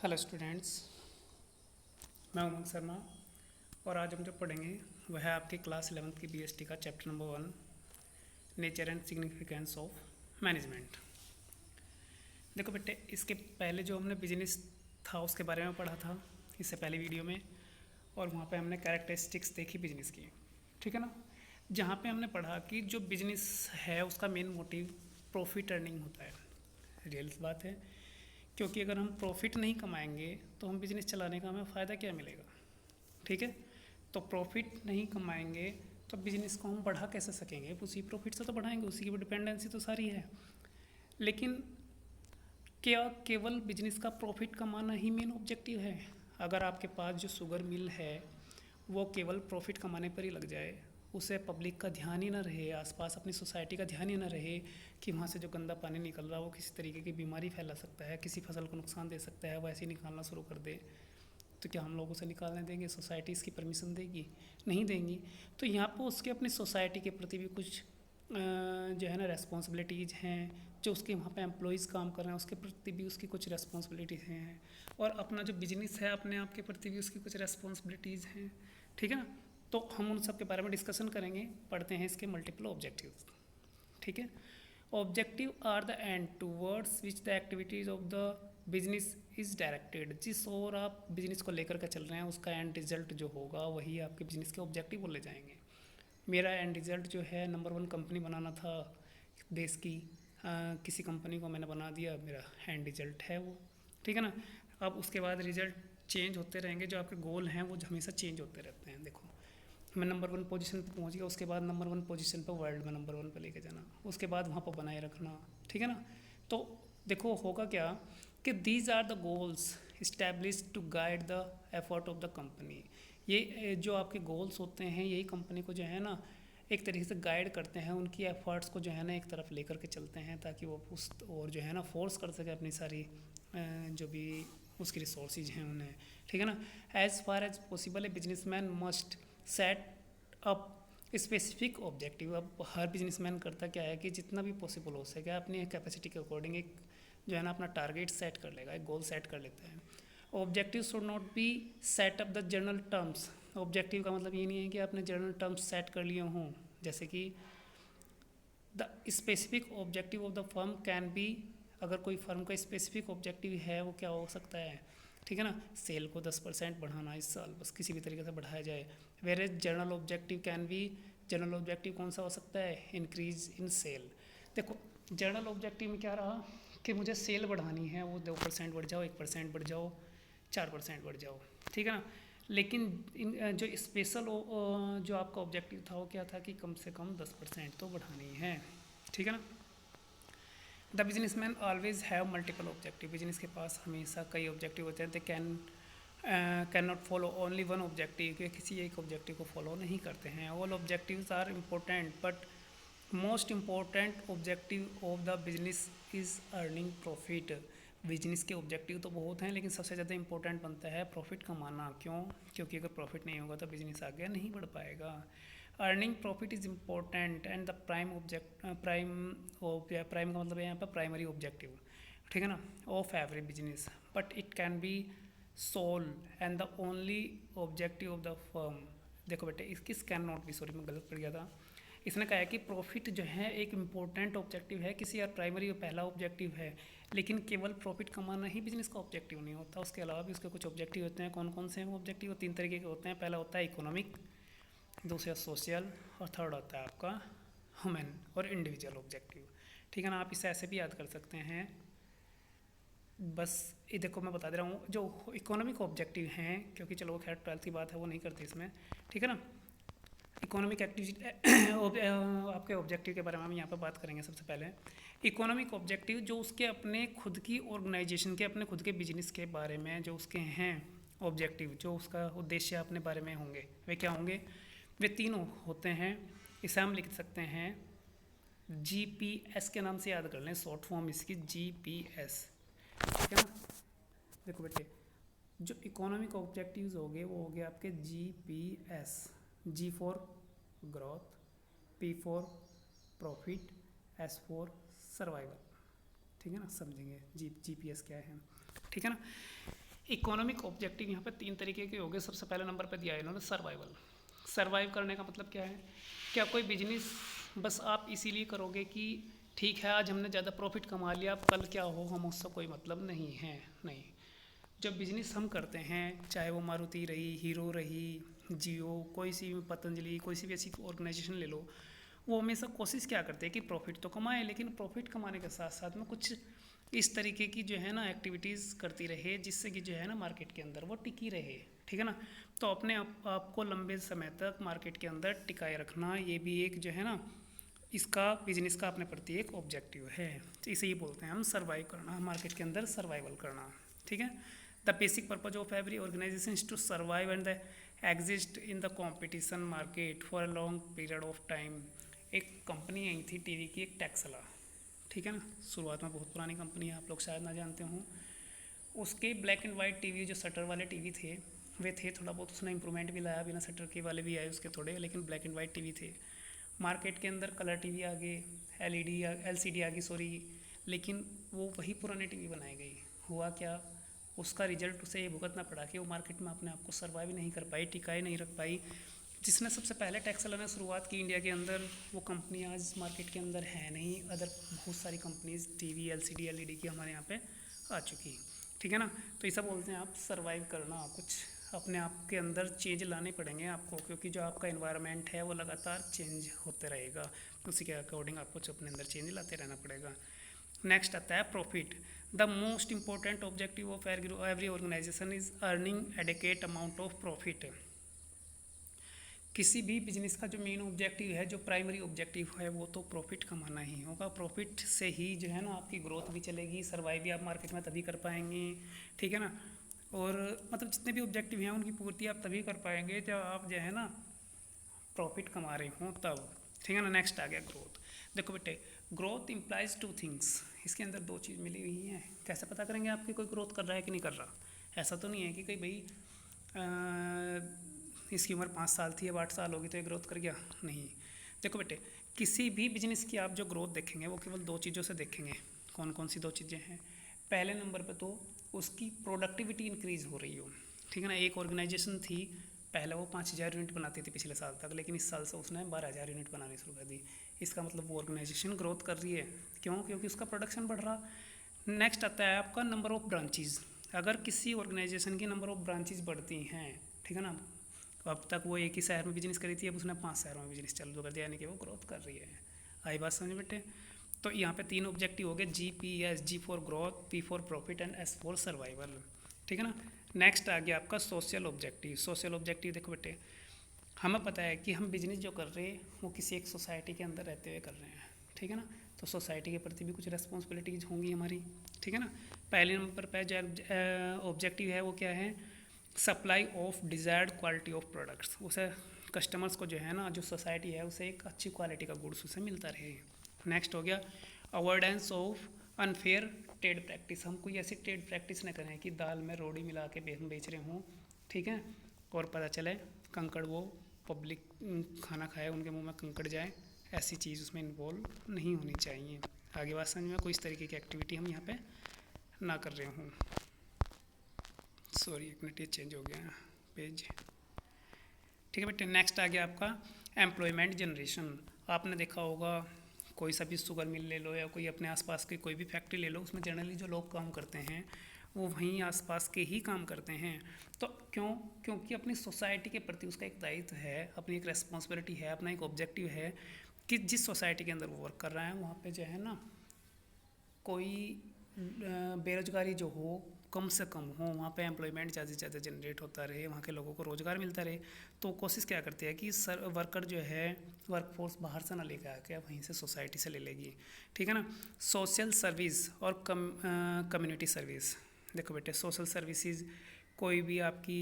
Hello students, मैं उमंग शर्मा और आज हम जो पढ़ेंगे वह है आपकी क्लास 11th की बीएसटी का chapter number 1, nature and significance of management. देखो बेटे, इसके पहले जो हमने बिजनेस था उसके बारे में पढ़ा था इससे पहले वीडियो में, और वहाँ पे हमने कैरेक्टरिस्टिक्स देखी बिजनेस की, ठीक है ना। जहाँ पे हमने पढ़ा कि जो बिजनेस है उसका मेन मोटिव प्रॉफिट अर्निंग होता है। रियल बात है, क्योंकि अगर हम प्रॉफिट नहीं कमाएंगे तो हम बिजनेस चलाने का हमें फ़ायदा क्या मिलेगा, ठीक है। तो प्रॉफिट नहीं कमाएंगे तो बिजनेस को हम बढ़ा कैसे सकेंगे, उसी प्रॉफिट से तो बढ़ाएंगे, उसी की डिपेंडेंसी तो सारी है। लेकिन क्या केवल बिजनेस का प्रॉफिट कमाना ही मेन ऑब्जेक्टिव है? अगर आपके पास जो शुगर मिल है वो केवल प्रॉफिट कमाने पर ही लग जाए, उसे पब्लिक का ध्यान ही ना रहे, आसपास अपनी सोसाइटी का ध्यान ही ना रहे कि वहाँ से जो गंदा पानी निकल रहा है वो किसी तरीके की बीमारी फैला सकता है, किसी फसल को नुकसान दे सकता है, वो ऐसे ही निकालना शुरू कर दे, तो क्या हम लोग उसे निकालने देंगे? सोसाइटी इसकी परमिशन देगी? नहीं देंगी। तो यहाँ पर उसके अपनी सोसाइटी के प्रति भी कुछ जो है ना रेस्पॉन्सिबिलिटीज़ हैं, जो उसके वहाँ पे एम्प्लॉयज़ काम कर रहे हैं उसके प्रति भी उसकी कुछ रेस्पॉन्सिबिलिटीज़ हैं, और अपना जो बिजनेस है अपने आप के प्रति भी उसकी कुछ रेस्पॉन्सिबिलिटीज़ हैं, ठीक है ना। तो हम उन सब के बारे में डिस्कशन करेंगे। पढ़ते हैं इसके मल्टीपल ऑब्जेक्टिव्स, ठीक है। Objective are the end towards which the activities of the business is directed. जिस ओर आप बिजनेस को लेकर के चल रहे हैं उसका एंड रिजल्ट जो होगा वही आपके बिजनेस के ऑब्जेक्टिव को ले जाएंगे। मेरा एंड रिजल्ट जो है नंबर 1 कंपनी बनाना था देश की, किसी कंपनी को मैंने बना दिया, मेरा एंड रिजल्ट है वो, ठीक है ना। अब उसके बाद रिजल्ट चेंज होते रहेंगे, जो आपके गोल हैं वो हमेशा चेंज होते रहते हैं। देखो, मैं नंबर 1 पोजीशन पे पहुंच गया, उसके बाद नंबर 1 पोजीशन पे वर्ल्ड में नंबर 1 पे लेके जाना, उसके बाद वहाँ पर बनाए रखना, ठीक है ना। तो देखो होगा क्या कि these are the goals establish to guide the effort of the company. ये जो आपके गोल्स होते हैं यही कंपनी को जो है ना एक तरीके से गाइड करते हैं, उनकी एफर्ट्स को जो है ना एक तरफ लेकर के चलते हैं, ताकि वो उस और जो है ना फोर्स कर सके अपनी सारी जो भी उसकी रिसोर्सेज हैं उन्हें, ठीक है ना। As far as possible a businessman must set up specific objective. अब हर बिजनेसमैन करता क्या है कि जितना भी पॉसिबल हो सके अपनी कैपेसिटी के अकॉर्डिंग एक जो है ना अपना टारगेट सेट कर लेगा, एक गोल सेट कर लेता है। Objective should not be set up the general terms. Objective का मतलब ये नहीं है कि आपने जनरल टर्म्स सेट कर लिए हों, जैसे कि the specific objective of the firm can be. अगर कोई फर्म का स्पेसिफिक ऑब्जेक्टिव है वो क्या हो सकता है, ठीक है ना, सेल को 10% बढ़ाना इस साल, बस किसी भी तरीके से बढ़ाया जाए। Whereas general objective can be, general objective कौन सा हो सकता है, इंक्रीज इन सेल। देखो जनरल ऑब्जेक्टिव में क्या रहा कि मुझे सेल बढ़ानी है, वो 2% बढ़ जाओ, 1% बढ़ जाओ, 4% बढ़ जाओ, ठीक है ना। लेकिन जो स्पेशल जो आपका ऑब्जेक्टिव था वो क्या था कि कम से कम 10% तो बढ़ानी है, ठीक है ना। The business man always have multiple objective. Business के पास हमेशा कई ऑब्जेक्टिव होते हैं। They can not follow only one objective, कि किसी एक ऑब्जेक्टिव को फॉलो नहीं करते हैं। All objectives are important but most important objective of the business is earning profit. Business के ऑब्जेक्टिव तो बहुत हैं लेकिन सबसे ज़्यादा इंपॉर्टेंट बनता है प्रॉफिट कमाना। क्यों? क्योंकि अगर प्रॉफिट नहीं होगा तो बिजनेस आगे नहीं बढ़ पाएगा। Earning profit is important and the prime prime का मतलब है यहाँ पर प्राइमरी ऑब्जेक्टिव, ठीक है ना, of every business, but it can be sole and the only objective of the firm. देखो बेटे, किस कैन नॉट बी, सॉरी मैं गलत पढ़ गया था। इसने कहा है कि प्रॉफिट जो है एक इम्पोर्टेंट ऑब्जेक्टिव है, किसी और प्राइमरी पहला ऑब्जेक्टिव है, लेकिन केवल प्रॉफिट कमाना ही बिजनेस का ऑब्जेक्टिव नहीं होता, उसके अलावा भी उसके कुछ ऑब्जेक्टिव होते हैं। कौन कौन से हैं वो ऑब्जेक्टिव? 3 तरीके के होते हैं। पहला होता है इकोनॉमिक, दूसरा सोशल, और थर्ड होता है आपका ह्यूमन और इंडिविजुअल ऑब्जेक्टिव, ठीक है ना। आप इसे ऐसे भी याद कर सकते हैं, बस ये देखो मैं बता दे रहा हूँ जो इकोनॉमिक ऑब्जेक्टिव हैं, क्योंकि चलो वो खैर 12th की बात है वो नहीं करते इसमें, ठीक है ना। इकोनॉमिक एक्टिविटी आपके ऑब्जेक्टिव के बारे में हम यहाँ पर बात करेंगे। सबसे पहले इकोनॉमिक ऑब्जेक्टिव जो उसके अपने खुद की ऑर्गेनाइजेशन के, अपने खुद के बिजनेस के बारे में जो उसके हैं ऑब्जेक्टिव, जो उसका उद्देश्य अपने बारे में होंगे, वे क्या होंगे? वे 3 होते हैं। इसे हम लिख सकते हैं GPS के नाम से याद कर लें, शॉर्ट फॉर्म इसकी GPS, ठीक है ना। देखो बेटे, जो इकोनॉमिक ऑब्जेक्टिव्स हो गए वो हो गए आपके GPS। G for growth, P for profit, S for survival, ठीक है ना। समझेंगे GPS क्या है, ठीक है ना। इकोनॉमिक ऑब्जेक्टिव यहाँ पे 3 तरीके के हो गए। सबसे पहले नंबर पे दिया है इन्होंने सर्वाइवल। सर्वाइव करने का मतलब क्या है? क्या कोई बिजनेस बस आप इसीलिए करोगे कि ठीक है आज हमने ज़्यादा प्रॉफिट कमा लिया, अब कल क्या हो हम उससे कोई मतलब नहीं है। नहीं, जब बिजनेस हम करते हैं, चाहे वो मारुति रही, हीरो रही, जियो, कोई सी भी पतंजलि, कोई सी भी ऐसी ऑर्गेनाइजेशन ले लो, वो हमेशा कोशिश क्या करते हैं कि प्रॉफिट तो कमाए, लेकिन प्रॉफिट कमाने के साथ साथ में कुछ इस तरीके की जो है ना एक्टिविटीज़ करती रहे, जिससे कि जो है ना मार्केट के अंदर वो टिकी रहे। ठीक है ना? तो अपने आपको लंबे समय तक मार्केट के अंदर टिकाए रखना, ये भी एक जो है ना इसका बिजनेस का अपने प्रति एक ऑब्जेक्टिव है। तो इसे ही बोलते हैं हम सर्वाइव करना, मार्केट के अंदर सर्वाइवल करना। ठीक है? The basic purpose of every organisation is to survive and the exist in the competition market for a long period of time. एक कंपनी आई थी टीवी की, एक टेक्सला। ठीक है ना? शुरुआत में बहुत पुरानी कंपनी है, आप लोग शायद ना जानते हों। उसके ब्लैक एंड वाइट टीवी, जो शटर वाले टीवी थे, वे थे। थोड़ा बहुत उसने इंप्रूवमेंट भी लाया, बिना शटर के वाले भी आए उसके थोड़े, लेकिन ब्लैक एंड वाइट टीवी थे। मार्केट के अंदर कलर टीवी आ गए, एलईडी एलसीडी आ गई, सॉरी, लेकिन वो वही पुराने टीवी बनाए गई। हुआ क्या? उसका रिजल्ट उसे ये भुगतना पड़ा कि वो मार्केट में अपने आप को सर्वाइव नहीं कर पाई, टिकाए नहीं रख पाई। जिसने सबसे पहले टेक्सला ने शुरुआत की इंडिया के अंदर, वो कंपनी आज मार्केट के अंदर है नहीं। अदर बहुत सारी कंपनीज टीवी एलसीडी एलईडी की हमारे यहाँ पे आ चुकी। ठीक है ना? तो ऐसा बोलते हैं आप सर्वाइव करना, कुछ अपने आप के अंदर चेंज लाने पड़ेंगे आपको, क्योंकि जो आपका एनवायरनमेंट है वो लगातार चेंज होते रहेगा, उसी के अकॉर्डिंग आपको अपने अंदर चेंज लाते रहना पड़ेगा। नेक्स्ट आता है profit. The most important objective of every organisation is earning adequate amount of profit. किसी भी बिजनेस का जो मेन ऑब्जेक्टिव है, जो प्राइमरी ऑब्जेक्टिव है, वो तो प्रॉफिट कमाना ही होगा। प्रॉफिट से ही जो है ना आपकी ग्रोथ भी चलेगी, सर्वाइव भी आप मार्केट में तभी कर पाएंगे। ठीक है ना? और मतलब जितने भी ऑब्जेक्टिव हैं उनकी पूर्ति आप तभी कर पाएंगे जब आप जो है ना प्रॉफिट कमा रहे हों तब। ठीक है ना? नेक्स्ट आ गया ग्रोथ। देखो बेटे, ग्रोथ इम्प्लाइज 2 थिंग्स। इसके अंदर 2 चीज़ मिली हुई हैं। कैसे पता करेंगे आपकी कोई ग्रोथ कर रहा है कि नहीं कर रहा? ऐसा तो नहीं है कि कोई भाई इसकी उम्र 5 साल थी, अब 8 साल होगी तो ये ग्रोथ कर गया, नहीं। देखो बेटे, किसी भी बिजनेस की आप जो ग्रोथ देखेंगे वो केवल 2 चीज़ों से देखेंगे। कौन कौन सी 2 चीज़ें हैं? पहले नंबर पे तो उसकी प्रोडक्टिविटी इंक्रीज़ हो रही हो। ठीक है ना? एक ऑर्गेनाइजेशन थी, पहले वो 5,000 यूनिट बनाती थी पिछले साल तक, लेकिन इस साल से उसने 12,000 यूनिट बनानी शुरू कर दी। इसका मतलब वो ऑर्गेनाइजेशन ग्रोथ कर रही है। क्यों? क्योंकि उसका प्रोडक्शन बढ़ रहा। नेक्स्ट आता है आपका नंबर ऑफ़ ब्रांचेज। अगर किसी ऑर्गेनाइजेशन की नंबर ऑफ़ ब्रांचेज बढ़ती हैं, ठीक है ना, अब तक वो एक ही शहर में बिजनेस करी थी, अब उसने 5 शहरों में बिजनेस चालू कर दिया, यानी कि वो ग्रोथ कर रही है। आई बात समझ बेटे? तो यहाँ पे 3 ऑब्जेक्टिव हो गए, GPS, G for growth, P for profit and S for survival. ठीक है ना? नेक्स्ट आ गया आपका सोशल ऑब्जेक्टिव। सोशल ऑब्जेक्टिव देखो बेटे, हमें पता है कि हम बिजनेस जो कर रहे हैं वो किसी एक सोसाइटी के अंदर रहते हुए कर रहे हैं। ठीक है ना? तो सोसाइटी के प्रति भी कुछ रेस्पॉन्सिबिलिटीज़ होंगी हमारी। ठीक है ना? पहले नंबर पर जो ऑब्जेक्टिव है वो क्या है? Supply of desired quality of products. उसे कस्टमर्स को जो है ना, जो सोसाइटी है उसे एक अच्छी क्वालिटी का गुड्स उसे मिलता रहे। नेक्स्ट हो गया avoidance of unfair trade practice. हम कोई ऐसी ट्रेड प्रैक्टिस न करें कि दाल में रोड़ी मिला के बेच रहे हों, ठीक है, और पता चले कंकड़ वो पब्लिक खाना खाए, उनके मुंह में कंकड़ जाए, ऐसी चीज़ उसमें इन्वॉल्व नहीं होनी चाहिए। आगे बात समझ में? कोई इस तरीके की एक्टिविटी हम यहाँ पे ना कर रहे हों। सॉरी, एक मिनट, ये चेंज हो गया पेज। ठीक है बेटे, नेक्स्ट आ गया आपका एम्प्लॉयमेंट जनरेशन। आपने देखा होगा कोई सा भी शुगर मिल ले लो या कोई अपने आसपास की कोई भी फैक्ट्री ले लो, उसमें जनरली जो लोग काम करते हैं वो वहीं आसपास के ही काम करते हैं। तो क्यों? क्योंकि अपनी सोसाइटी के प्रति उसका एक दायित्व है, अपनी एक रेस्पॉन्सिबिलिटी है, अपना एक ऑब्जेक्टिव है कि जिस सोसाइटी के अंदर वो वर्क कर रहा है वहाँ पे जो है ना कोई बेरोजगारी जो हो कम से कम हो, वहाँ पे एम्प्लॉयमेंट ज़्यादा से ज़्यादा जनरेट होता रहे, वहाँ के लोगों को रोज़गार मिलता रहे। तो कोशिश क्या करती है कि वर्कर जो है वर्कफोर्स बाहर से ना लेकर आके वहीं से सोसाइटी से ले लेगी। ठीक है ना? सोशल सर्विस और कम्युनिटी सर्विस। देखो बेटे, सोशल सर्विसेज कोई भी आपकी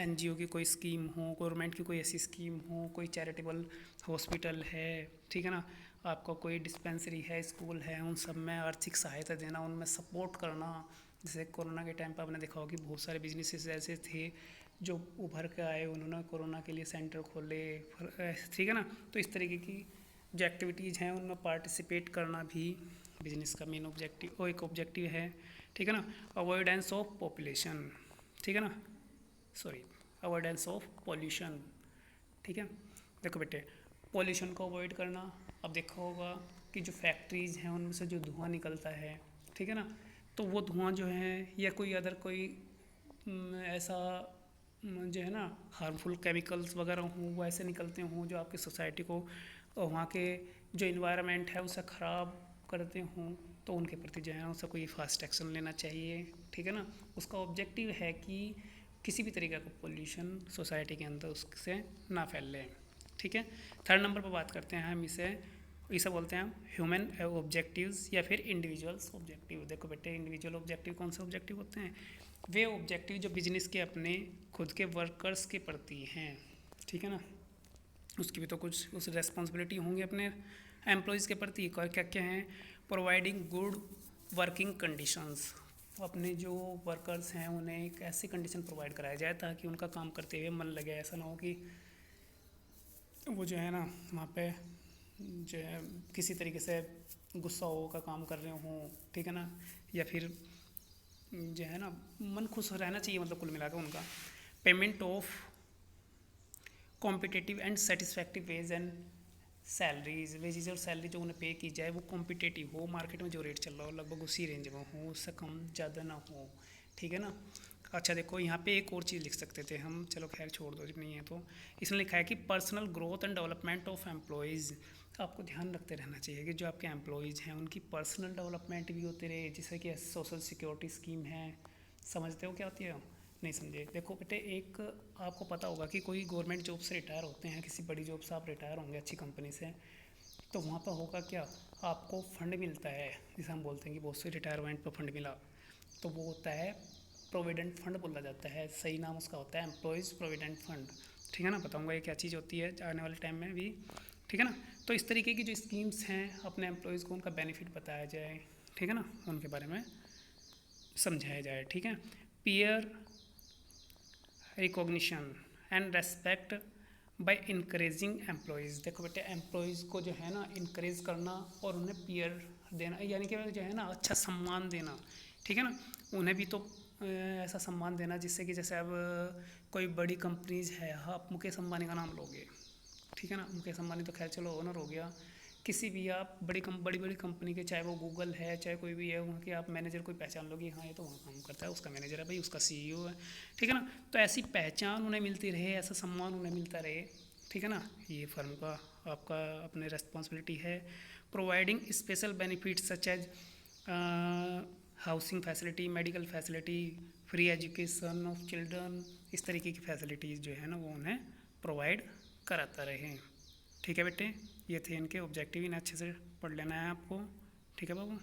NGO की कोई स्कीम हो, गवर्नमेंट की कोई ऐसी स्कीम हो, कोई चैरिटेबल हॉस्पिटल है, ठीक है ना, आपका कोई डिस्पेंसरी है, स्कूल है, उन सब में आर्थिक सहायता देना, उनमें सपोर्ट करना। जैसे कोरोना के टाइम पर आपने देखा होगा कि बहुत सारे बिजनेसेस ऐसे थे जो उभर के आए, उन्होंने कोरोना के लिए सेंटर खोले, ठीक है ना। तो इस तरीके की जो एक्टिविटीज़ हैं उनमें पार्टिसिपेट करना भी बिजनेस का मेन ऑब्जेक्टिव और एक ऑब्जेक्टिव है। ठीक है ना। अवॉइडेंस ऑफ पॉपुलेशन, ठीक है ना, सॉरी, अवॉइडेंस ऑफ पॉल्यूशन, ठीक है। देखो बेटे, पॉल्यूशन को अवॉइड करना, अब देखा होगा कि जो फैक्ट्रीज़ हैं उनमें से जो धुआं निकलता है, ठीक है ना, तो वो धुआं जो है या कोई अदर कोई ऐसा जो है ना हार्मफुल केमिकल्स वगैरह हों वो ऐसे निकलते हों जो आपकी सोसाइटी को और वहाँ के जो इन्वायरमेंट है उसे ख़राब करते हों, तो उनके प्रति जो है उसे कोई फास्ट एक्शन लेना चाहिए, ठीक है ना। उसका ऑब्जेक्टिव है कि किसी भी तरीके का पोल्यूशन सोसाइटी के अंदर उससे ना फैले, ठीक है। थर्ड नंबर पर बात करते हैं हम इसे बोलते हैं ह्यूमन ऑब्जेक्टिव्स या फिर इंडिविजुअल्स ऑब्जेक्टिव। देखो बेटे, इंडिविजुअल ऑब्जेक्टिव कौन से ऑब्जेक्टिव होते हैं? वे ऑब्जेक्टिव जो बिजनेस के अपने खुद के वर्कर्स के प्रति हैं, ठीक है ना, उसकी भी तो कुछ उस रेस्पॉन्सिबिलिटी होंगी अपने एम्प्लॉयज़ के प्रति। और क्या क्या हैं? प्रोवाइडिंग गुड वर्किंग कंडीशंस, अपने जो वर्कर्स हैं उन्हें एक ऐसी कंडीशन प्रोवाइड कराया जाए ताकि उनका काम करते हुए मन लगे, ऐसा ना हो कि वो जो है ना वहाँ पे जो है किसी तरीके से गुस्सा हो का काम कर रहे हों, ठीक है ना, या फिर जो है ना मन खुश रहना चाहिए, मतलब कुल मिलाकर उनका। Payment of competitive and satisfactive wage and salaries, wages और सैलरी जो उन्हें पे की जाए वो कॉम्पिटिटिव हो, मार्केट में जो रेट चल रहा हो लगभग उसी रेंज में हो, उससे कम ज़्यादा ना हो, ठीक है ना। अच्छा देखो, यहाँ पे एक और चीज़ लिख सकते थे हम, चलो खैर छोड़ दो, नहीं है तो इसमें लिखा है कि personal growth and development of employees. आपको ध्यान रखते रहना चाहिए कि जो आपके एम्प्लॉयज़ हैं उनकी पर्सनल डेवलपमेंट भी होते रहे, जैसे कि सोशल सिक्योरिटी स्कीम है, समझते हो क्या होती है? नहीं समझे? देखो बेटे, एक आपको पता होगा कि कोई गवर्नमेंट जॉब से रिटायर होते हैं, किसी बड़ी जॉब से आप रिटायर होंगे अच्छी कंपनी से, तो वहाँ पर होगा क्या, आपको फंड मिलता है, जिसे हम बोलते हैं कि बहुत से रिटायरमेंट पर फंड मिला, तो वो होता है प्रोविडेंट फंड बोला जाता है, सही नाम उसका होता है एम्प्लॉयज़ प्रोविडेंट फंड, ठीक है ना। बताऊँगा ये क्या चीज़ होती है आने वाले टाइम में भी, ठीक है ना। तो इस तरीके की जो स्कीम्स हैं अपने एम्प्लॉयज़ को उनका बेनिफिट बताया जाए, ठीक है ना, उनके बारे में समझाया जाए, ठीक है। Peer recognition and respect by increasing employees. देखो बेटे, एम्प्लॉयज़ को जो है ना इनक्रेज करना और उन्हें पीयर देना, यानी कि जो है ना अच्छा सम्मान देना, ठीक है ना। उन्हें भी तो ऐसा सम्मान देना जिससे कि जैसे अब कोई बड़ी कंपनीज है, हाँ आप मुकेश अंबानी का नाम लोगे, ठीक है ना, मुकेश अंबानी तो खैर चलो ओनर हो गया, किसी भी आप बड़ी बड़ी कंपनी के, चाहे वो गूगल है चाहे कोई भी है, वहाँ के आप मैनेजर कोई पहचान लोगे, हाँ ये तो वहाँ काम करता है, उसका मैनेजर है भाई, उसका सीईओ है, ठीक है ना। तो ऐसी पहचान उन्हें मिलती रहे, ऐसा सम्मान उन्हें मिलता रहे, ठीक है ना, ये फर्म का आपका अपने रेस्पॉन्सिबिलिटी है। Providing special benefits such as housing facility, medical facility, free education of children, इस तरीके की फैसिलिटीज़ जो है ना वो उन्हें प्रोवाइड कराता रहे, ठीक है बेटे। ये थे इनके ऑब्जेक्टिव, इन्हें अच्छे से पढ़ लेना है आपको, ठीक है बाबू।